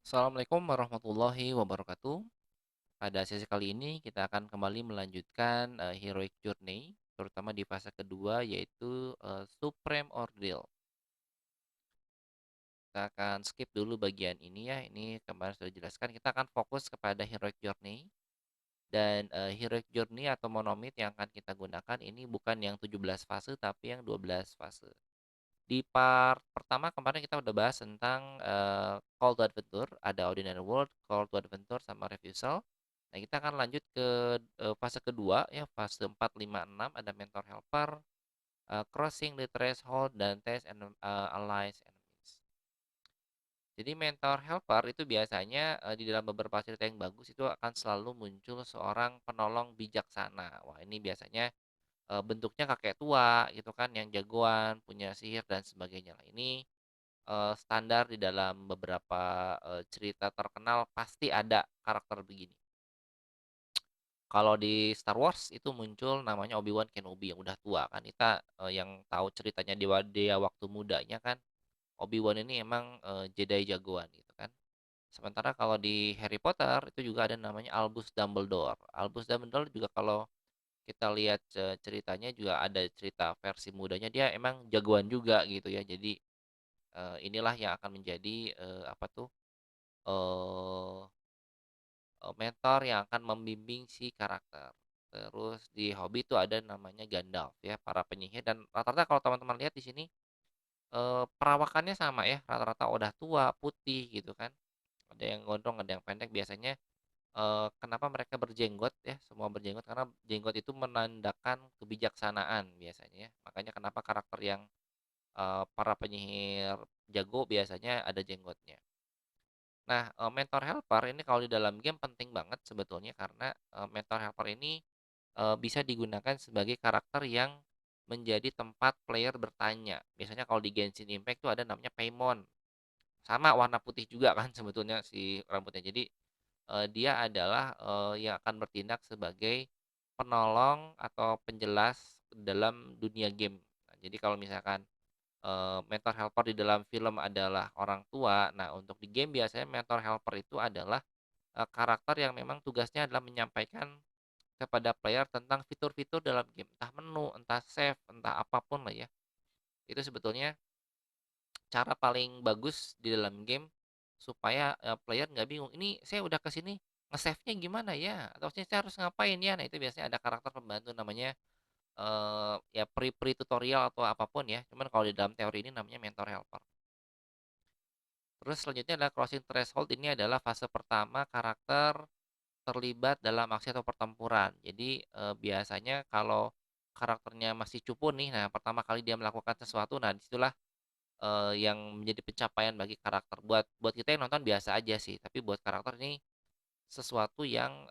Assalamualaikum warahmatullahi wabarakatuh. Pada sesi kali ini kita akan kembali melanjutkan Heroic Journey, terutama di fase kedua yaitu Supreme Ordeal. Kita akan skip dulu bagian ini ya. Ini kemarin sudah dijelaskan. Kita akan fokus kepada Heroic Journey dan Heroic Journey atau monomyth yang akan kita gunakan ini bukan yang 17 fase tapi yang 12 fase. Di part pertama kemarin kita udah bahas tentang Call to Adventure, ada Ordinary World, Call to Adventure sama Refusal. Nah, kita akan lanjut ke fase kedua ya, fase 4, 5, 6 ada Mentor Helper, Crossing the Threshold dan Test and Allies Enemies. Jadi Mentor Helper itu biasanya di dalam beberapa cerita yang bagus itu akan selalu muncul seorang penolong bijaksana. Wah, ini biasanya bentuknya kakek tua gitu kan yang jagoan, punya sihir dan sebagainya. Lah ini standar di dalam beberapa, cerita terkenal pasti ada karakter begini. Kalau di Star Wars itu muncul namanya Obi-Wan Kenobi yang udah tua kan, kita, yang tahu ceritanya dia waktu mudanya kan, Obi-Wan ini emang, Jedi jagoan gitu kan. Sementara kalau di Harry Potter itu juga ada namanya Albus Dumbledore. Albus Dumbledore juga kalau kita lihat ceritanya juga ada cerita versi mudanya dia emang jagoan juga gitu ya. Jadi, inilah yang akan menjadi, apa tuh, eee mentor yang akan membimbing si karakter. Terus di Hobbit tuh ada namanya Gandalf ya, para penyihir dan rata-rata kalau teman-teman lihat di sini, perawakannya sama ya, rata-rata udah tua, putih gitu kan. Ada yang gondrong, ada yang pendek biasanya, kenapa mereka berjenggot ya, semua berjenggot karena jenggot itu menandakan kebijaksanaan biasanya ya. Makanya kenapa karakter yang, para penyihir jago biasanya ada jenggotnya. Nah, mentor helper ini kalau di dalam game penting banget sebetulnya karena, mentor helper ini, bisa digunakan sebagai karakter yang menjadi tempat player bertanya. Biasanya kalau di Genshin Impact tuh ada namanya Paimon, sama warna putih juga kan sebetulnya si rambutnya. Jadi, dia adalah, yang akan bertindak sebagai penolong atau penjelas dalam dunia game. Nah, jadi kalau misalkan mentor helper di dalam film adalah orang tua. Nah, untuk di game biasanya mentor helper itu adalah, karakter yang memang tugasnya adalah menyampaikan kepada player tentang fitur-fitur dalam game, entah menu, entah save, entah apapun lah ya. Itu sebetulnya cara paling bagus di dalam game supaya, player nggak bingung, "Ini saya udah ke sini, nge-save-nya gimana ya? Atau saya harus ngapain ya?" Nah, itu biasanya ada karakter pembantu namanya, ya pre-pre tutorial atau apapun ya, cuman kalau di dalam teori ini namanya mentor helper. Terus selanjutnya adalah crossing threshold, ini adalah fase pertama karakter terlibat dalam aksi atau pertempuran. Jadi, biasanya kalau karakternya masih cupu nih, nah pertama kali dia melakukan sesuatu, nah disitulah yang menjadi pencapaian bagi karakter. Buat buat kita yang nonton biasa aja sih, tapi buat karakter ini sesuatu yang,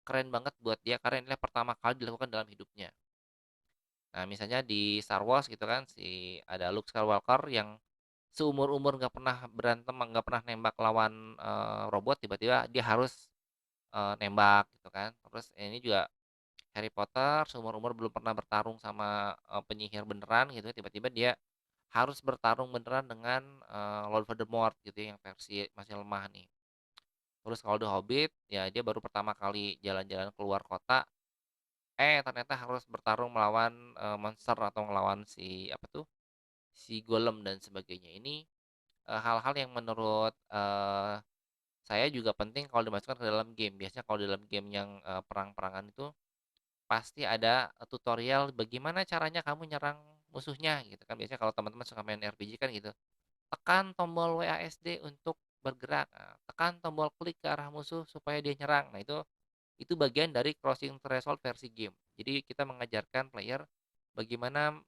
keren banget buat dia karena inilah pertama kali dilakukan dalam hidupnya. Nah, misalnya di Star Wars gitu kan, ada Luke Skywalker yang seumur-umur nggak pernah berantem, nggak pernah nembak lawan, robot, tiba-tiba dia harus, nembak gitu kan. Terus ini juga Harry Potter seumur-umur belum pernah bertarung sama, penyihir beneran gitu ya, tiba-tiba dia harus bertarung beneran dengan, Lord Voldemort gitu ya, yang versi masih lemah nih. Terus kalau The Hobbit, ya dia baru pertama kali jalan-jalan keluar kota, ternyata harus bertarung melawan, monster atau melawan si apa tuh, si golem dan sebagainya. Ini hal-hal yang menurut, saya juga penting kalau dimasukkan ke dalam game. Biasanya kalau dalam game yang, perang-perangan itu pasti ada, tutorial bagaimana caranya kamu nyerang musuhnya gitu kan. Biasanya kalau teman-teman suka main RPG kan gitu, tekan tombol WASD untuk bergerak, tekan tombol klik ke arah musuh supaya dia nyerang. Nah itu bagian dari crossing threshold versi game. Jadi kita mengajarkan player bagaimana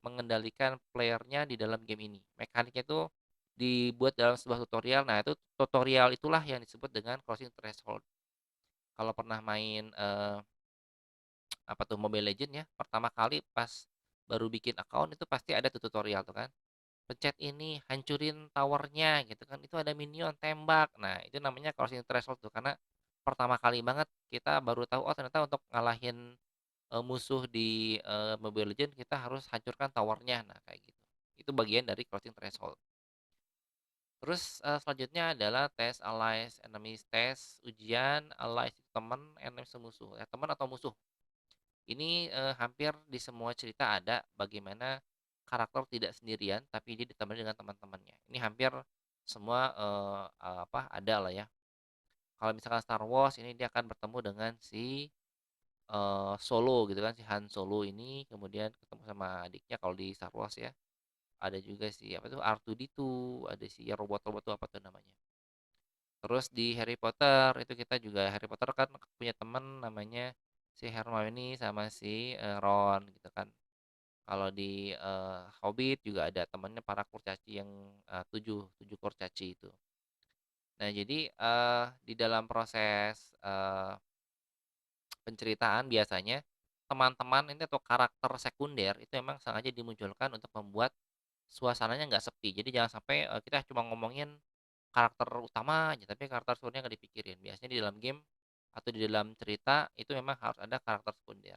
mengendalikan playernya di dalam game ini. Mekaniknya itu dibuat dalam sebuah tutorial. Nah, itu tutorial itulah yang disebut dengan crossing threshold. Kalau pernah main apa tuh Mobile Legend ya, pertama kali pas baru bikin account itu pasti ada tuh tutorial tuh kan. Pencet ini, hancurin towernya gitu kan, itu ada minion, tembak. Nah, itu namanya crossing threshold tuh, karena pertama kali banget kita baru tahu, oh ternyata untuk ngalahin, musuh di, Mobile Legends kita harus hancurkan towernya, nah kayak gitu. Itu bagian dari crossing threshold. Terus, selanjutnya adalah tes allies, enemies test, ujian, allies itu teman, enemies itu musuh, teman atau musuh. Ini, hampir di semua cerita ada bagaimana karakter tidak sendirian, tapi dia ditemani dengan teman-temannya. Ini hampir semua, ada lah ya. Kalau misalkan Star Wars ini dia akan bertemu dengan si, Solo gitu kan, si Han Solo ini kemudian ketemu sama adiknya kalau di Star Wars ya. Ada juga si apa tuh, R2-D2, ada si robot-robot tuh apa tuh namanya. Terus di Harry Potter itu kita juga Harry Potter kan punya temen namanya si Hermione sama si, Ron gitu kan. Kalau di, Hobbit juga ada temennya para kurcaci yang, 7 kurcaci itu. Nah jadi, di dalam proses, penceritaan biasanya teman-teman ini atau karakter sekunder itu memang sengaja dimunculkan untuk membuat suasananya nggak sepi. Jadi jangan sampai, kita cuma ngomongin karakter utama aja, tapi karakter sekundernya nggak dipikirin. Biasanya di dalam game atau di dalam cerita itu memang harus ada karakter sekunder.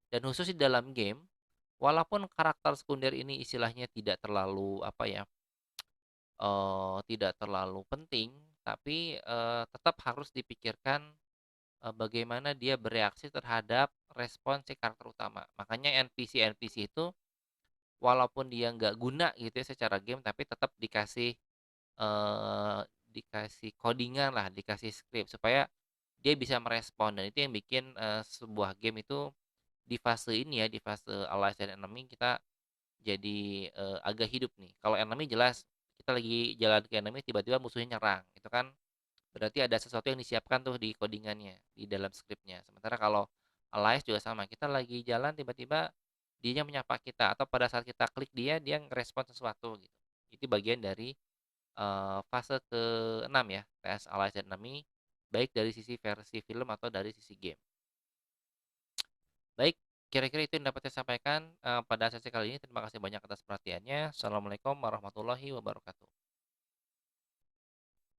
Dan khusus di dalam game, walaupun karakter sekunder ini istilahnya tidak terlalu apa ya, tidak terlalu penting, tapi, tetap harus dipikirkan, bagaimana dia bereaksi terhadap respon si karakter utama. Makanya NPC-NPC itu walaupun dia nggak guna gitu ya secara game, tapi tetap dikasih codingan lah, dikasih script supaya dia bisa merespon dan itu yang bikin, sebuah game itu di fase ini ya, di fase allies dan enemy kita jadi, agak hidup nih. Kalau enemy jelas kita lagi jalan ke enemy tiba-tiba musuhnya nyerang, itu kan berarti ada sesuatu yang disiapkan tuh di codingannya di dalam skripnya. Sementara kalau allies juga sama, kita lagi jalan tiba-tiba dianya menyapa kita atau pada saat kita klik dia, dia ngerespon sesuatu gitu. Itu bagian dari fase ke-6 ya, PS Allies and Enemy, baik dari sisi versi film atau dari sisi game. Baik, kira-kira itu yang dapat saya sampaikan, pada sesi kali ini. Terima kasih banyak atas perhatiannya. Assalamualaikum warahmatullahi wabarakatuh.